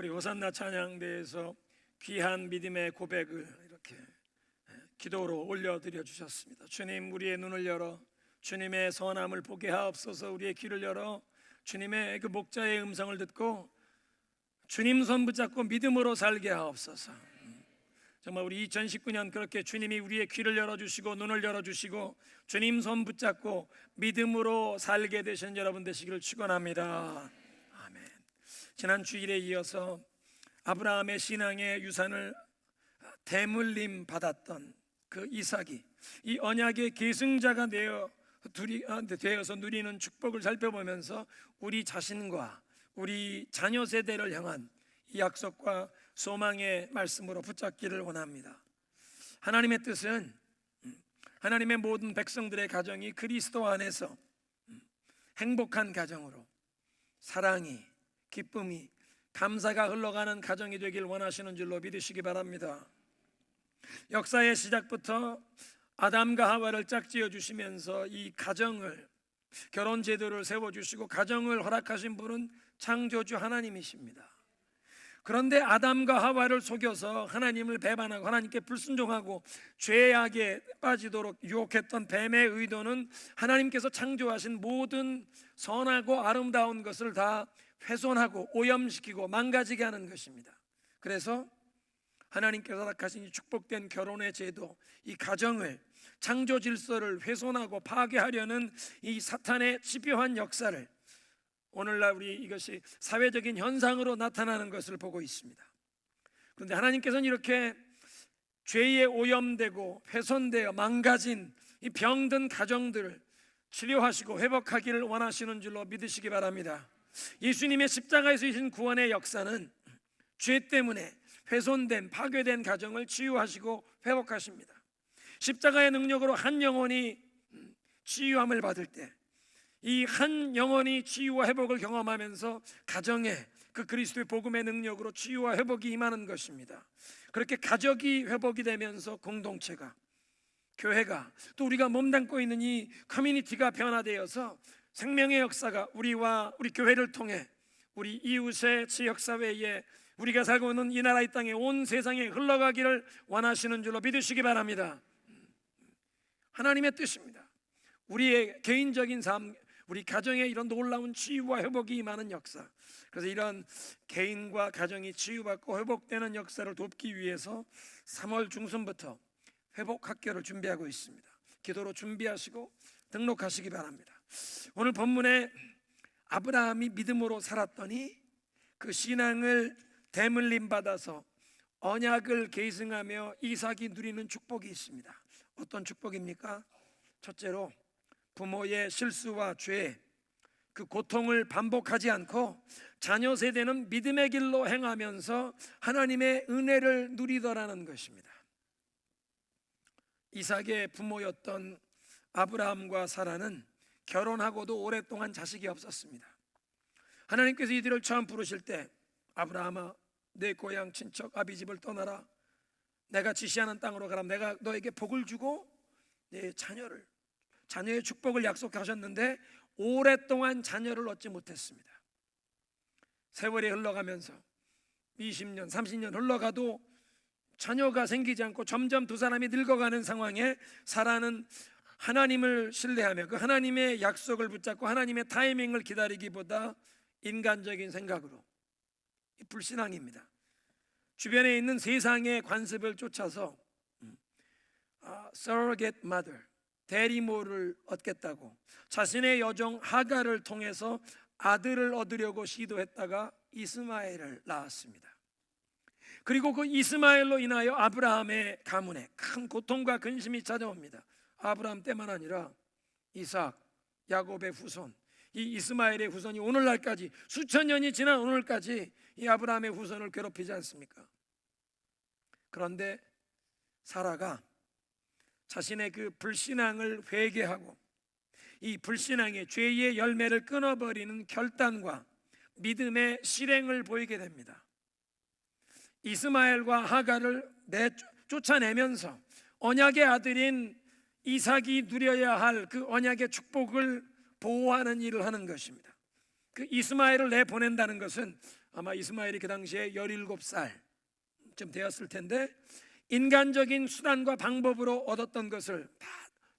우리 호산나 찬양대에서 귀한 믿음의 고백을 이렇게 기도로 올려드려 주셨습니다. 주님, 우리의 눈을 열어 주님의 선함을 보게 하옵소서. 우리의 귀를 열어 주님의 그 목자의 음성을 듣고 주님 손 붙잡고 믿음으로 살게 하옵소서. 정말 우리 2019년 그렇게 주님이 우리의 귀를 열어주시고 눈을 열어주시고 주님 손 붙잡고 믿음으로 살게 되신 여러분 되시기를 축원합니다. 아멘. 지난 주일에 이어서 아브라함의 신앙의 유산을 대물림 받았던 그 이삭이 이 언약의 계승자가 되어서 누리는 축복을 살펴보면서 우리 자신과 우리 자녀 세대를 향한 이 약속과 소망의 말씀으로 붙잡기를 원합니다. 하나님의 뜻은 하나님의 모든 백성들의 가정이 그리스도 안에서 행복한 가정으로 사랑이, 기쁨이, 감사가 흘러가는 가정이 되길 원하시는 줄로 믿으시기 바랍니다. 역사의 시작부터 아담과 하와를 짝지어 주시면서 이 가정을, 결혼 제도를 세워주시고 가정을 허락하신 분은 창조주 하나님이십니다. 그런데 아담과 하와를 속여서 하나님을 배반하고 하나님께 불순종하고 죄악에 빠지도록 유혹했던 뱀의 의도는 하나님께서 창조하신 모든 선하고 아름다운 것을 다 훼손하고 오염시키고 망가지게 하는 것입니다. 그래서 하나님께서 허락하신 이 축복된 결혼의 제도, 이 가정을, 창조 질서를 훼손하고 파괴하려는 이 사탄의 집요한 역사를 오늘날 우리 이것이 사회적인 현상으로 나타나는 것을 보고 있습니다. 그런데 하나님께서는 이렇게 죄에 오염되고 훼손되어 망가진 이 병든 가정들을 치료하시고 회복하기를 원하시는 줄로 믿으시기 바랍니다. 예수님의 십자가에서 이신 구원의 역사는 죄 때문에 훼손된 파괴된 가정을 치유하시고 회복하십니다. 십자가의 능력으로 한 영혼이 치유함을 받을 때 이 한 영혼이 치유와 회복을 경험하면서 가정에 그 그리스도의 복음의 능력으로 치유와 회복이 임하는 것입니다. 그렇게 가족이 회복이 되면서 공동체가, 교회가, 또 우리가 몸담고 있는 이 커뮤니티가 변화되어서 생명의 역사가 우리와 우리 교회를 통해 우리 이웃의 지역사회에 우리가 살고 있는 이 나라 이 땅에 온 세상에 흘러가기를 원하시는 줄로 믿으시기 바랍니다. 하나님의 뜻입니다. 우리의 개인적인 삶, 우리 가정에 이런 놀라운 치유와 회복이 임하는 역사, 그래서 이런 개인과 가정이 치유받고 회복되는 역사를 돕기 위해서 3월 중순부터 회복학교를 준비하고 있습니다. 기도로 준비하시고 등록하시기 바랍니다. 오늘 본문에 아브라함이 믿음으로 살았더니 그 신앙을 대물림 받아서 언약을 계승하며 이삭이 누리는 축복이 있습니다. 어떤 축복입니까? 첫째로 부모의 실수와 죄, 그 고통을 반복하지 않고 자녀 세대는 믿음의 길로 행하면서 하나님의 은혜를 누리더라는 것입니다. 이삭의 부모였던 아브라함과 사라는 결혼하고도 오랫동안 자식이 없었습니다. 하나님께서 이들을 처음 부르실 때 아브라함아, 내 고향 친척 아비집을 떠나라, 내가 지시하는 땅으로 가라, 내가 너에게 복을 주고 내 자녀의 축복을 약속하셨는데 오랫동안 자녀를 얻지 못했습니다. 세월이 흘러가면서 20년, 30년 흘러가도 자녀가 생기지 않고 점점 두 사람이 늙어가는 상황에 사라는 하나님을 신뢰하며 그 하나님의 약속을 붙잡고 하나님의 타이밍을 기다리기보다 인간적인 생각으로, 불신앙입니다. 주변에 있는 세상의 관습을 쫓아서 surrogate mother, 대리모를 얻겠다고 자신의 여종 하가를 통해서 아들을 얻으려고 시도했다가 이스마엘을 낳았습니다. 그리고 그 이스마엘로 인하여 아브라함의 가문에 큰 고통과 근심이 찾아옵니다. 아브라함 때만 아니라 이삭, 야곱의 후손, 이 이스마엘의 후손이 오늘날까지, 수천 년이 지난 오늘까지 이 아브라함의 후손을 괴롭히지 않습니까? 그런데 사라가 자신의 그 불신앙을 회개하고 이 불신앙의 죄의 열매를 끊어버리는 결단과 믿음의 실행을 보이게 됩니다. 이스마엘과 하가를 쫓아내면서 언약의 아들인 이삭이 누려야 할 그 언약의 축복을 보호하는 일을 하는 것입니다. 그 이스마엘을 내보낸다는 것은 아마 이스마엘이 그 당시에 17살쯤 되었을 텐데, 인간적인 수단과 방법으로 얻었던 것을 다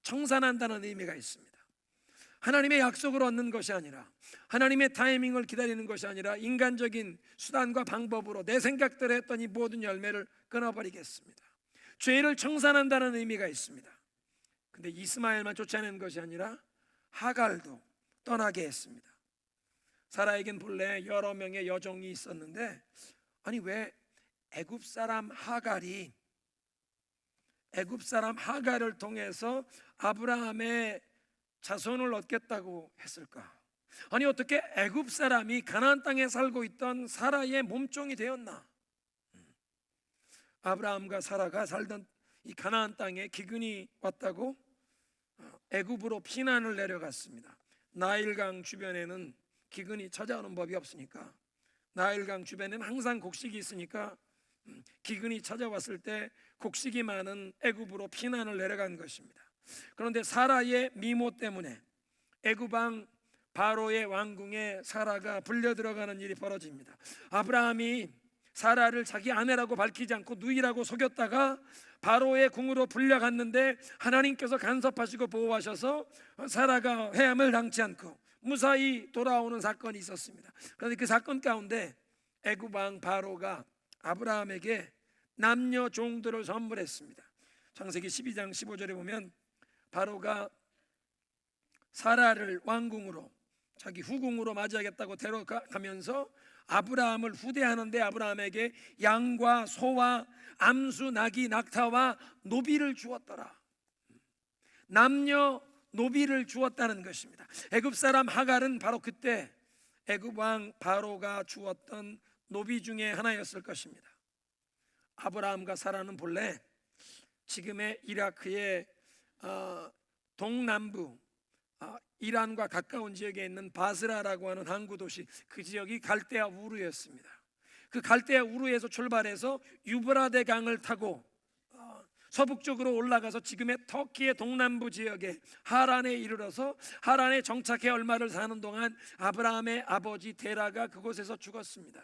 청산한다는 의미가 있습니다. 하나님의 약속을 얻는 것이 아니라, 하나님의 타이밍을 기다리는 것이 아니라 인간적인 수단과 방법으로 내 생각대로 했던 이 모든 열매를 끊어버리겠습니다. 죄를 청산한다는 의미가 있습니다. 근데 이스마엘만 쫓아내는 것이 아니라 하갈도 떠나게 했습니다. 사라에겐 본래 여러 명의 여종이 있었는데, 아니 왜 애굽 사람 하갈을 통해서 아브라함의 자손을 얻겠다고 했을까? 아니 어떻게 애굽 사람이 가나안 땅에 살고 있던 사라의 몸종이 되었나? 아브라함과 사라가 살던 이 가나안 땅에 기근이 왔다고 애굽으로 피난을 내려갔습니다. 나일강 주변에는 기근이 찾아오는 법이 없으니까, 나일강 주변에는 항상 곡식이 있으니까 기근이 찾아왔을 때 곡식이 많은 애굽으로 피난을 내려간 것입니다. 그런데 사라의 미모 때문에 애굽 왕 바로의 왕궁에 사라가 불려 들어가는 일이 벌어집니다. 아브라함이 사라를 자기 아내라고 밝히지 않고 누이라고 속였다가 바로의 궁으로 불려갔는데, 하나님께서 간섭하시고 보호하셔서 사라가 해함을 당치 않고 무사히 돌아오는 사건이 있었습니다. 그런데 그 사건 가운데 애굽 왕 바로가 아브라함에게 남녀 종들을 선물했습니다. 창세기 12장 15절에 보면 바로가 사라를 왕궁으로, 자기 후궁으로 맞이하겠다고 데려가면서 아브라함을 후대하는데 아브라함에게 양과 소와 암수, 나귀, 낙타와 노비를 주었더라. 남녀 노비를 주었다는 것입니다. 애굽 사람 하갈은 바로 그때 애굽 왕 바로가 주었던 노비 중에 하나였을 것입니다. 아브라함과 사라는 본래 지금의 이라크의 동남부 이란과 가까운 지역에 있는 바스라라고 하는 항구 도시, 그 지역이 갈대아 우르였습니다. 그 갈대아 우르에서 출발해서 유브라데 강을 타고 서북쪽으로 올라가서 지금의 터키의 동남부 지역에 하란에 이르러서 하란에 정착해 얼마를 사는 동안 아브라함의 아버지 데라가 그곳에서 죽었습니다.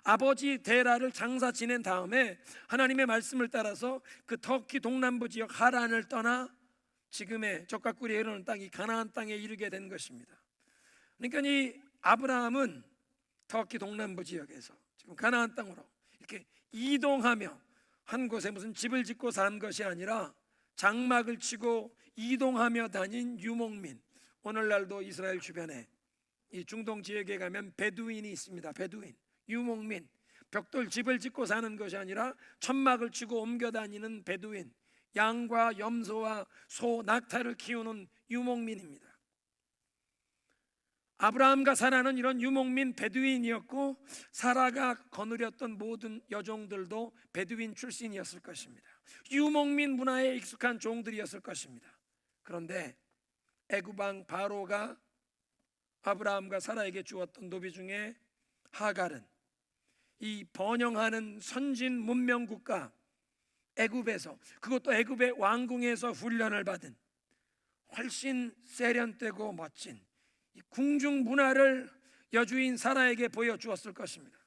아버지 데라를 장사 지낸 다음에 하나님의 말씀을 따라서 그 터키 동남부 지역 하란을 떠나 지금의 적과 꿀이 흐르는 땅, 이 가나안 땅에 이르게 된 것입니다. 그러니까 이 아브라함은 터키 동남부 지역에서 지금 가나안 땅으로 이렇게 이동하며 한 곳에 무슨 집을 짓고 산 것이 아니라 장막을 치고 이동하며 다닌 유목민. 오늘날도 이스라엘 주변에 이 중동 지역에 가면 베두인이 있습니다. 베두인, 유목민, 벽돌 집을 짓고 사는 것이 아니라 천막을 치고 옮겨 다니는 베두인, 양과 염소와 소, 낙타를 키우는 유목민입니다. 아브라함과 사라는 이런 유목민 베두인이었고, 사라가 거느렸던 모든 여종들도 베두인 출신이었을 것입니다. 유목민 문화에 익숙한 종들이었을 것입니다. 그런데 애굽 왕 바로가 아브라함과 사라에게 주었던 노비 중에 하갈은 이 번영하는 선진 문명 국가 애굽에서, 그것도 애굽의 왕궁에서 훈련을 받은 훨씬 세련되고 멋진 이 궁중 문화를 여주인 사라에게 보여주었을 것입니다.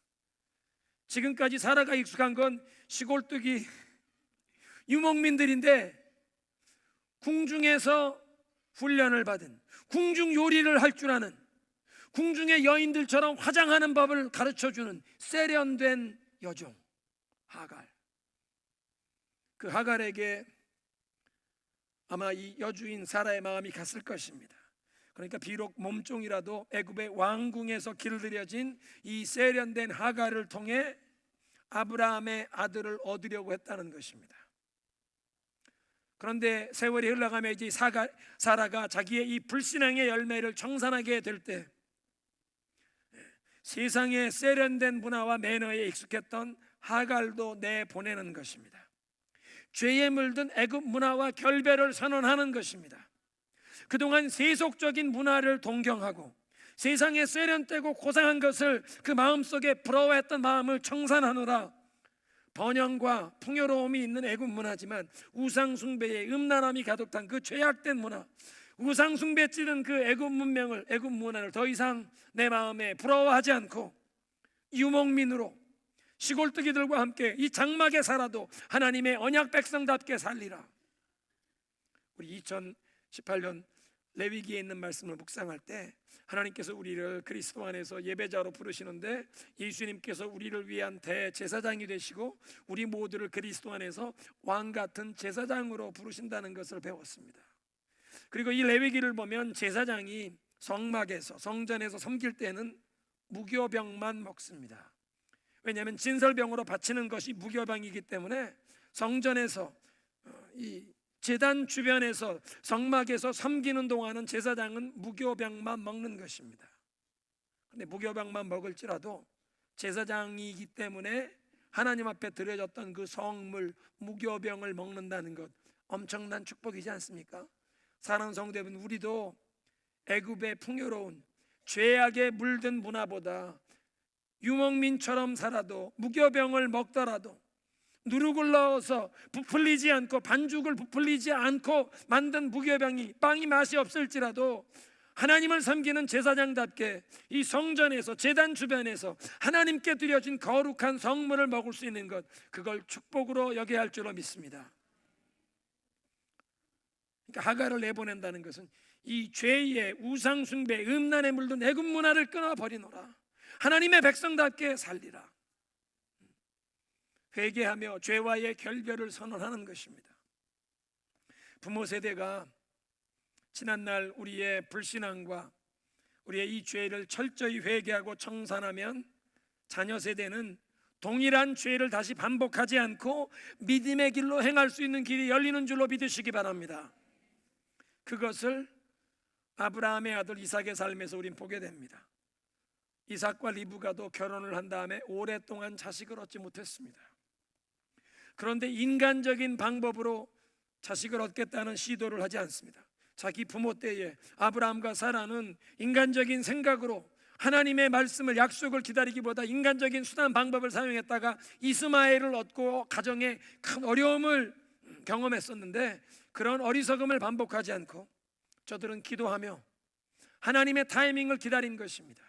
지금까지 사라가 익숙한 건 시골뜨기 유목민들인데, 궁중에서 훈련을 받은, 궁중 요리를 할 줄 아는, 궁중의 여인들처럼 화장하는 법을 가르쳐주는 세련된 여종 하갈. 그 하갈에게 아마 이 여주인 사라의 마음이 갔을 것입니다. 그러니까 비록 몸종이라도 애굽의 왕궁에서 길들여진 이 세련된 하갈을 통해 아브라함의 아들을 얻으려고 했다는 것입니다. 그런데 세월이 흘러가며 이제 사라가 자기의 이 불신앙의 열매를 청산하게 될 때, 세상의 세련된 문화와 매너에 익숙했던 하갈도 내보내는 것입니다. 죄에 물든 애굽 문화와 결별을 선언하는 것입니다. 그동안 세속적인 문화를 동경하고 세상에 세련되고 고상한 것을 그 마음속에 부러워했던 마음을 청산하노라. 번영과 풍요로움이 있는 애굽 문화지만 우상 숭배의 음란함이 가득한 그 죄악된 문화, 우상 숭배 찌든 그 애굽 문명을, 애굽 문화를 더 이상 내 마음에 부러워하지 않고 유목민으로 시골뜨기들과 함께 이 장막에 살아도 하나님의 언약 백성답게 살리라. 우리 2018년 레위기에 있는 말씀을 묵상할 때 하나님께서 우리를 그리스도 안에서 예배자로 부르시는데 예수님께서 우리를 위한 대제사장이 되시고 우리 모두를 그리스도 안에서 왕같은 제사장으로 부르신다는 것을 배웠습니다. 그리고 이 레위기를 보면 제사장이 성막에서, 성전에서 섬길 때는 무교병만 먹습니다. 왜냐하면 진설병으로 바치는 것이 무교병이기 때문에 성전에서 이 제단 주변에서 성막에서 섬기는 동안은 제사장은 무교병만 먹는 것입니다. 그런데 무교병만 먹을지라도 제사장이기 때문에 하나님 앞에 드려졌던 그 성물 무교병을 먹는다는 것 엄청난 축복이지 않습니까? 사랑하는 성도 여러분, 우리도 애굽의 풍요로운 죄악에 물든 문화보다 유목민처럼 살아도 무교병을 먹더라도 누룩을 넣어서 부풀리지 않고 반죽을 부풀리지 않고 만든 무교병이 빵이 맛이 없을지라도 하나님을 섬기는 제사장답게 이 성전에서 제단 주변에서 하나님께 드려진 거룩한 성물을 먹을 수 있는 것, 그걸 축복으로 여겨야 할 줄로 믿습니다. 그러니까 하갈을 내보낸다는 것은 이 죄의 우상 숭배 음란에 물든 애굽 문화를 끊어버리노라. 하나님의 백성답게 살리라. 회개하며 죄와의 결별을 선언하는 것입니다. 부모 세대가 지난날 우리의 불신앙과 우리의 이 죄를 철저히 회개하고 청산하면 자녀 세대는 동일한 죄를 다시 반복하지 않고 믿음의 길로 행할 수 있는 길이 열리는 줄로 믿으시기 바랍니다. 그것을 아브라함의 아들 이삭의 삶에서 우린 보게 됩니다. 이삭과 리브가도 결혼을 한 다음에 오랫동안 자식을 얻지 못했습니다. 그런데 인간적인 방법으로 자식을 얻겠다는 시도를 하지 않습니다. 자기 부모 때에 아브라함과 사라는 인간적인 생각으로 하나님의 말씀을, 약속을 기다리기보다 인간적인 수단 방법을 사용했다가 이스마엘을 얻고 가정에 큰 어려움을 경험했었는데, 그런 어리석음을 반복하지 않고 저들은 기도하며 하나님의 타이밍을 기다린 것입니다.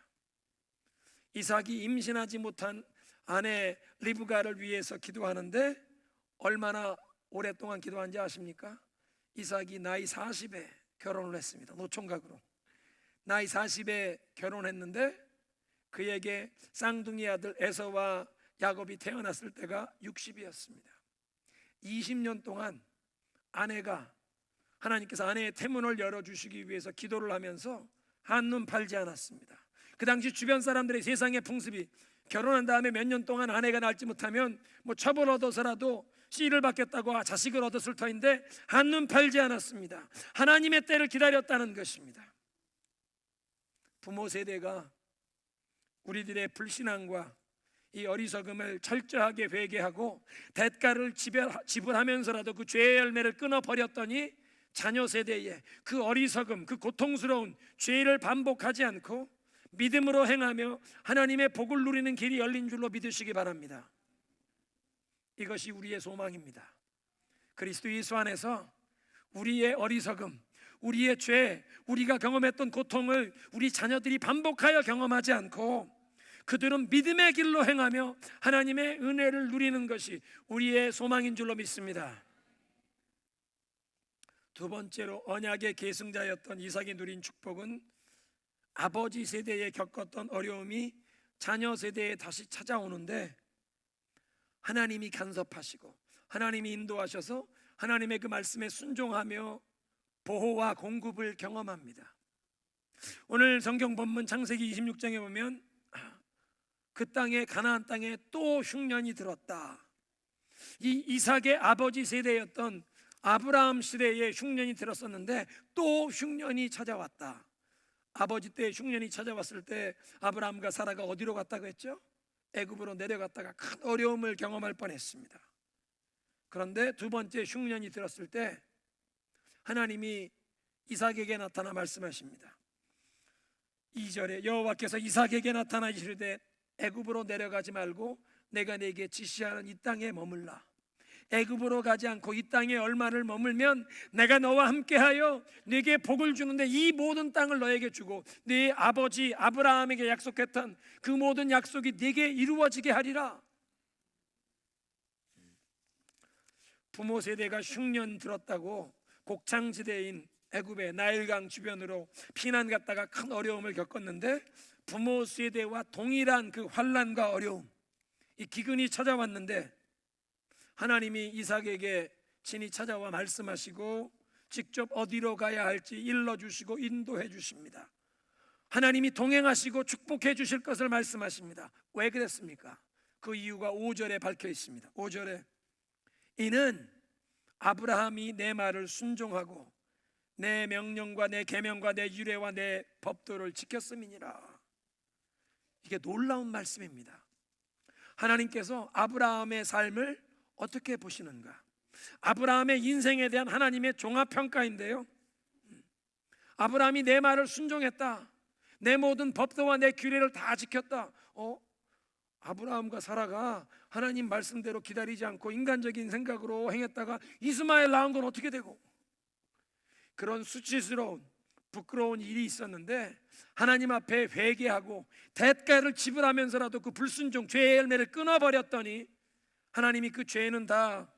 이삭이 임신하지 못한 아내 리브가를 위해서 기도하는데 얼마나 오랫동안 기도한지 아십니까? 이삭이 나이 40에 결혼을 했습니다. 노총각으로 나이 40에 결혼했는데 그에게 쌍둥이 아들 에서와 야곱이 태어났을 때가 60이었습니다. 20년 동안 아내가, 하나님께서 아내의 태문을 열어주시기 위해서 기도를 하면서 한눈 팔지 않았습니다. 그 당시 주변 사람들의 세상의 풍습이 결혼한 다음에 몇 년 동안 아내가 낳지 못하면 뭐 처벌 얻어서라도 씨를 받겠다고 자식을 얻었을 터인데 한눈 팔지 않았습니다. 하나님의 때를 기다렸다는 것입니다. 부모 세대가 우리들의 불신앙과 이 어리석음을 철저하게 회개하고 대가를 지불하면서라도 그 죄의 열매를 끊어버렸더니 자녀 세대에 그 어리석음, 그 고통스러운 죄를 반복하지 않고 믿음으로 행하며 하나님의 복을 누리는 길이 열린 줄로 믿으시기 바랍니다. 이것이 우리의 소망입니다. 그리스도 예수 안에서 우리의 어리석음, 우리의 죄, 우리가 경험했던 고통을 우리 자녀들이 반복하여 경험하지 않고 그들은 믿음의 길로 행하며 하나님의 은혜를 누리는 것이 우리의 소망인 줄로 믿습니다. 두 번째로 언약의 계승자였던 이삭이 누린 축복은 아버지 세대에 겪었던 어려움이 자녀 세대에 다시 찾아오는데 하나님이 간섭하시고 하나님이 인도하셔서 하나님의 그 말씀에 순종하며 보호와 공급을 경험합니다. 오늘 성경 본문 창세기 26장에 보면 그 땅에, 가나안 땅에 또 흉년이 들었다. 이 이삭의 아버지 세대였던 아브라함 시대에 흉년이 들었었는데 또 흉년이 찾아왔다. 아버지 때 흉년이 찾아왔을 때 아브라함과 사라가 어디로 갔다고 했죠? 애굽으로 내려갔다가 큰 어려움을 경험할 뻔했습니다. 그런데 두 번째 흉년이 들었을 때 하나님이 이삭에게 나타나 말씀하십니다. 2절에 여호와께서 이삭에게 나타나 이르되 애굽으로 내려가지 말고 내가 네게 지시하는 이 땅에 머물라. 애굽으로 가지 않고 이 땅에 얼마를 머물면 내가 너와 함께하여 네게 복을 주는데 이 모든 땅을 너에게 주고 네 아버지 아브라함에게 약속했던 그 모든 약속이 네게 이루어지게 하리라. 부모 세대가 흉년 들었다고 곡창지대인 애굽의 나일강 주변으로 피난 갔다가 큰 어려움을 겪었는데 부모 세대와 동일한 그 환난과 어려움, 이 기근이 찾아왔는데 하나님이 이삭에게 친히 찾아와 말씀하시고 직접 어디로 가야 할지 일러주시고 인도해 주십니다. 하나님이 동행하시고 축복해 주실 것을 말씀하십니다. 왜 그랬습니까? 그 이유가 5절에 밝혀 있습니다. 5절에 이는 아브라함이 내 말을 순종하고 내 명령과 내 계명과 내 규례와 내 법도를 지켰음이니라. 이게 놀라운 말씀입니다. 하나님께서 아브라함의 삶을 어떻게 보시는가? 아브라함의 인생에 대한 하나님의 종합평가인데요, 아브라함이 내 말을 순종했다, 내 모든 법도와 내 규례를 다 지켰다. 아브라함과 사라가 하나님 말씀대로 기다리지 않고 인간적인 생각으로 행했다가 이스마엘 낳은 건 어떻게 되고, 그런 수치스러운 부끄러운 일이 있었는데 하나님 앞에 회개하고 대가를 지불하면서라도 그 불순종 죄의 열매를 끊어버렸더니 하나님이 그 죄는 다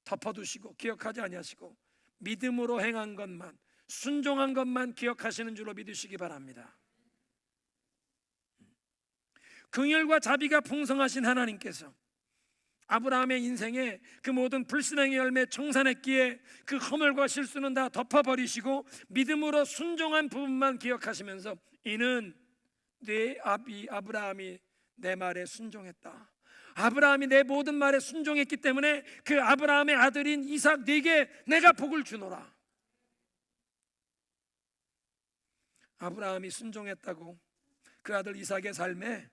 덮어두시고 기억하지 아니하시고 믿음으로 행한 것만, 순종한 것만 기억하시는 줄로 믿으시기 바랍니다. 긍휼과 자비가 풍성하신 하나님께서 아브라함의 인생에 그 모든 불신앙의 열매 청산했기에 그 허물과 실수는 다 덮어버리시고 믿음으로 순종한 부분만 기억하시면서 이는 내 아비 아브라함이 내 말에 순종했다, 아브라함이 내 모든 말에 순종했기 때문에 그 아브라함의 아들인 이삭 네게 내가 복을 주노라. 아브라함이 순종했다고 그 아들 이삭의 삶에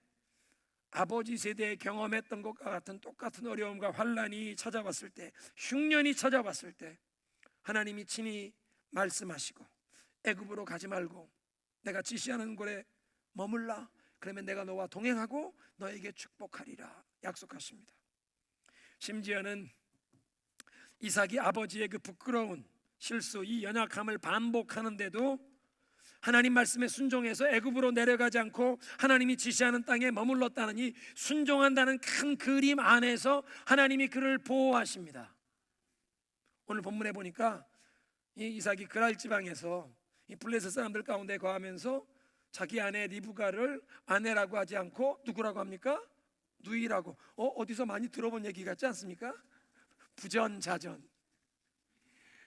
아버지 세대에 경험했던 것과 같은 똑같은 어려움과 환난이 찾아왔을 때, 흉년이 찾아왔을 때 하나님이 친히 말씀하시고 애굽으로 가지 말고 내가 지시하는 곳에 머물라. 그러면 내가 너와 동행하고 너에게 축복하리라 약속하십니다. 심지어는 이삭이 아버지의 그 부끄러운 실수, 이 연약함을 반복하는데도 하나님 말씀에 순종해서 애굽으로 내려가지 않고 하나님이 지시하는 땅에 머물렀다는 이 순종한다는 큰 그림 안에서 하나님이 그를 보호하십니다. 오늘 본문에 보니까 이 이삭이 그랄 지방에서 이 블레셋 사람들 가운데 거하면서 자기 아내 리브가를 아내라고 하지 않고 누구라고 합니까? 누이라고. 어디서 많이 들어본 얘기 같지 않습니까? 부전자전.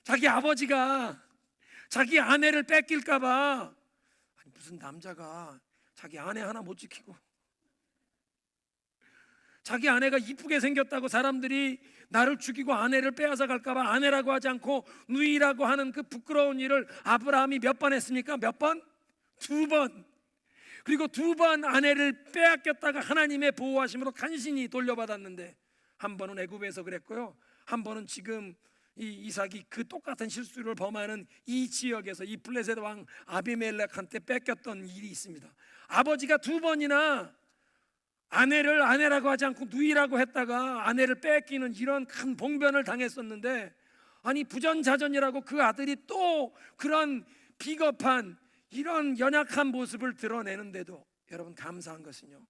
자기 아버지가 자기 아내를 뺏길까봐, 아니 무슨 남자가 자기 아내 하나 못 지키고, 자기 아내가 이쁘게 생겼다고 사람들이 나를 죽이고 아내를 빼앗아 갈까봐 아내라고 하지 않고 누이라고 하는 그 부끄러운 일을 아브라함이 몇 번 했습니까? 몇 번? 2번. 그리고 2번 아내를 빼앗겼다가 하나님의 보호하심으로 간신히 돌려받았는데, 한 번은 애굽에서 그랬고요, 한 번은 지금 이 이삭이 그 똑같은 실수를 범하는 이 지역에서 이 블레셋 왕 아비멜렉한테 뺏겼던 일이 있습니다. 아버지가 2번이나 아내를 아내라고 하지 않고 누이라고 했다가 아내를 뺏기는 이런 큰 봉변을 당했었는데, 아니 부전자전이라고 그 아들이 또 그런 비겁한 이런 연약한 모습을 드러내는데도 여러분 감사한 것은요,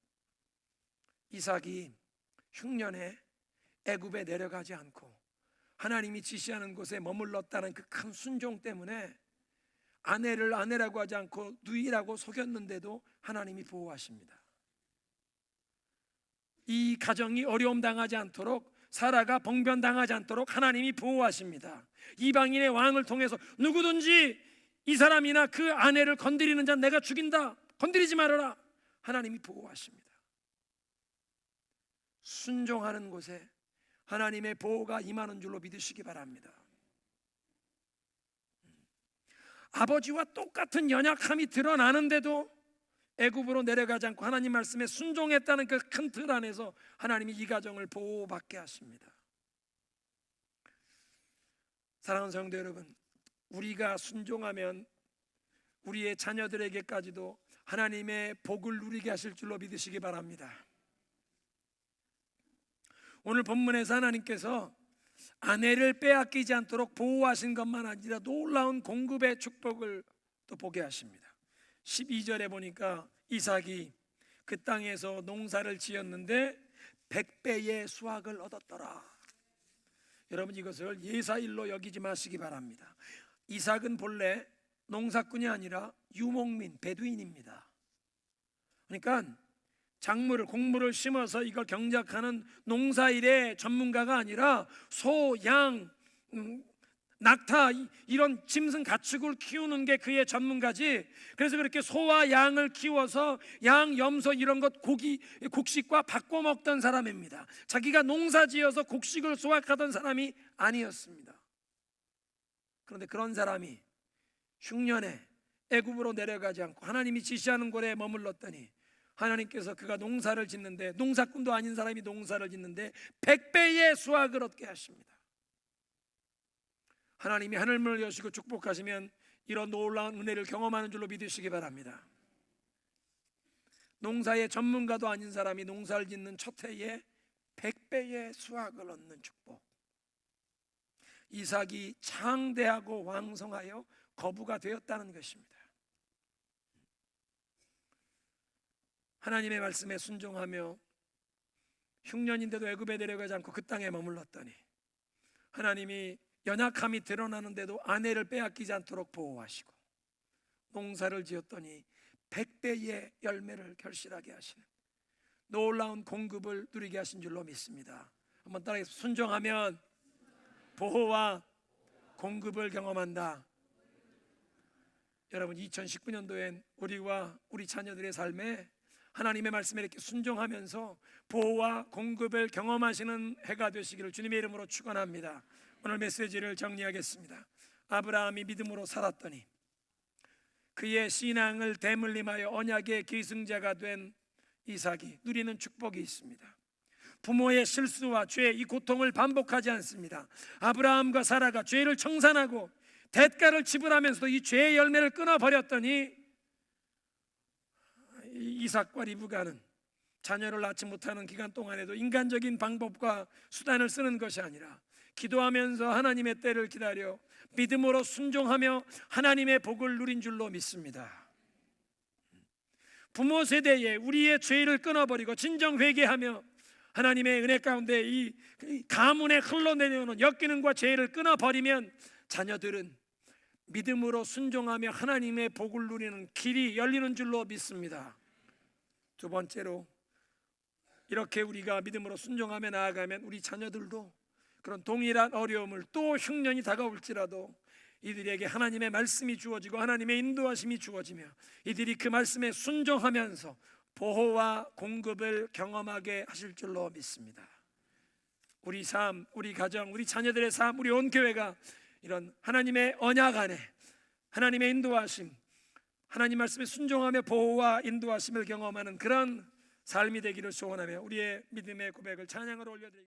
이삭이 흉년에 애굽에 내려가지 않고 하나님이 지시하는 곳에 머물렀다는 그 큰 순종 때문에 아내를 아내라고 하지 않고 누이라고 속였는데도 하나님이 보호하십니다. 이 가정이 어려움 당하지 않도록, 사라가 봉변 당하지 않도록 하나님이 보호하십니다. 이방인의 왕을 통해서 누구든지 이 사람이나 그 아내를 건드리는 자 내가 죽인다, 건드리지 말아라, 하나님이 보호하십니다. 순종하는 곳에 하나님의 보호가 임하는 줄로 믿으시기 바랍니다. 아버지와 똑같은 연약함이 드러나는데도 애굽으로 내려가지 않고 하나님 말씀에 순종했다는 그 큰 틀 안에서 하나님이 이 가정을 보호받게 하십니다. 사랑하는 성도 여러분, 우리가 순종하면 우리의 자녀들에게까지도 하나님의 복을 누리게 하실 줄로 믿으시기 바랍니다. 오늘 본문에서 하나님께서 아내를 빼앗기지 않도록 보호하신 것만 아니라 놀라운 공급의 축복을 또 보게 하십니다. 12절에 보니까 이삭이 그 땅에서 농사를 지었는데 100배의 수확을 얻었더라. 여러분, 이것을 예사일로 여기지 마시기 바랍니다. 이삭은 본래 농사꾼이 아니라 유목민, 베두인입니다. 그러니까 작물을, 곡물을 심어서 이걸 경작하는 농사일의 전문가가 아니라 소, 양, 낙타 이런 짐승 가축을 키우는 게 그의 전문가지. 그래서 그렇게 소와 양을 키워서 양, 염소 이런 것 곡식과 바꿔 먹던 사람입니다. 자기가 농사지어서 곡식을 수확하던 사람이 아니었습니다. 그런데 그런 사람이 흉년에 애굽으로 내려가지 않고 하나님이 지시하는 곳에 머물렀더니 하나님께서 그가 농사를 짓는데, 농사꾼도 아닌 사람이 농사를 짓는데 100배의 수확을 얻게 하십니다. 하나님이 하늘문을 여시고 축복하시면 이런 놀라운 은혜를 경험하는 줄로 믿으시기 바랍니다. 농사의 전문가도 아닌 사람이 농사를 짓는 첫 해에 100배의 수확을 얻는 축복. 이삭이 창대하고 왕성하여 거부가 되었다는 것입니다. 하나님의 말씀에 순종하며 흉년인데도 애굽에 내려가지 않고 그 땅에 머물렀더니 하나님이 연약함이 드러나는데도 아내를 빼앗기지 않도록 보호하시고 농사를 지었더니 100배의 열매를 결실하게 하시는 놀라운 공급을 누리게 하신 줄로 믿습니다. 한번 따라해서 순종하면 보호와 공급을 경험한다. 여러분, 2019년도엔 우리와 우리 자녀들의 삶에 하나님의 말씀에 이렇게 순종하면서 보호와 공급을 경험하시는 해가 되시기를 주님의 이름으로 축원합니다. 오늘 메시지를 정리하겠습니다. 아브라함이 믿음으로 살았더니 그의 신앙을 대물림하여 언약의 계승자가 된 이삭이 누리는 축복이 있습니다. 부모의 실수와 죄, 이 고통을 반복하지 않습니다. 아브라함과 사라가 죄를 청산하고 대가를 지불하면서도 이 죄의 열매를 끊어버렸더니 이삭과 리브가는 자녀를 낳지 못하는 기간 동안에도 인간적인 방법과 수단을 쓰는 것이 아니라 기도하면서 하나님의 때를 기다려 믿음으로 순종하며 하나님의 복을 누린 줄로 믿습니다. 부모 세대에 우리의 죄를 끊어버리고 진정 회개하며 하나님의 은혜 가운데 이 가문에 흘러내려오는 역기능과 죄를 끊어버리면 자녀들은 믿음으로 순종하며 하나님의 복을 누리는 길이 열리는 줄로 믿습니다. 두 번째로, 이렇게 우리가 믿음으로 순종하며 나아가면 우리 자녀들도 그런 동일한 어려움을, 또 흉년이 다가올지라도 이들에게 하나님의 말씀이 주어지고 하나님의 인도하심이 주어지며 이들이 그 말씀에 순종하면서 보호와 공급을 경험하게 하실 줄로 믿습니다. 우리 삶, 우리 가정, 우리 자녀들의 삶, 우리 온 교회가 이런 하나님의 언약 안에 하나님의 인도하심, 하나님 말씀에 순종하며 보호와 인도하심을 경험하는 그런 삶이 되기를 소원하며 우리의 믿음의 고백을 찬양으로 올려드립니다.